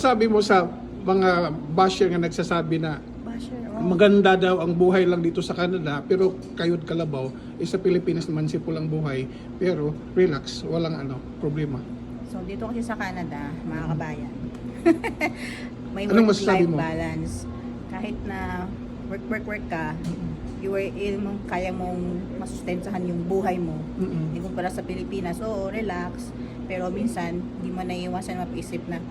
Sabi mo sa mga basher nga nagsasabi na Basher, maganda daw ang buhay lang dito sa Canada, pero kayod kalabaw, sa Pilipinas naman sipulang buhay, pero relax, walang problema. So dito kasi sa Canada, mga kabayan, may Anong masasabi work-life mo? balance. Kahit na work ka, kaya mong masustensahan yung buhay mo. Mm-mm. Hindi kumpara sa Pilipinas, relax. Pero minsan, hindi mo naiiwasan mapaisip na,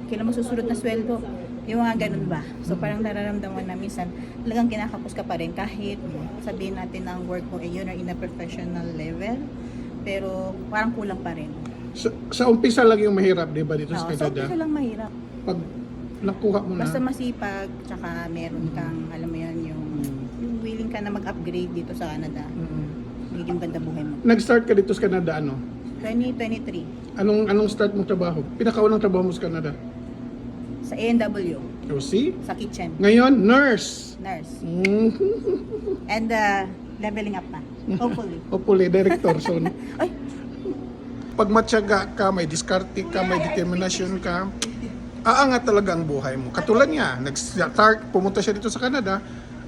kailan mo susunod na sweldo? Yung mga ganun ba? So parang nararamdaman na minsan, talagang kinakapos ka pa rin kahit sabihin natin na ang work mo yun are in a professional level. Pero parang kulang pa rin. Sa umpisa lang yung mahirap, di ba, dito sa So Canada? umpisa lang mahirap. Pag nakuha mo na, Basta masipag, tsaka meron kang, alam mo yan, yung willing ka na mag-upgrade dito sa Canada. Magiging ganda buhay mo. nag-start ka dito sa Canada, 2023, Anong start mong trabaho? Pinakaunang trabaho mo sa Canada? sa A&W, QC? sa kitchen, Ngayon, nurse. nurse. Mm. And leveling up na, hopefully. Hopefully, director soon. Ay, Pag matyaga ka, may diskarte ka, may determinasyon ka, aangat talaga ang buhay mo. Katulad niya, nag-start, pumunta siya dito sa Canada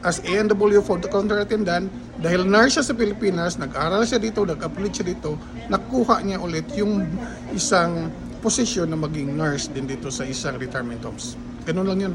as A&W for the counter attendant. Dahil nurse siya sa Pilipinas, nag-aral siya dito, nag-apply siya dito, nakuha niya ulit yung isang posisyon na maging nurse din dito sa isang retirement homes. Ganun lang yun.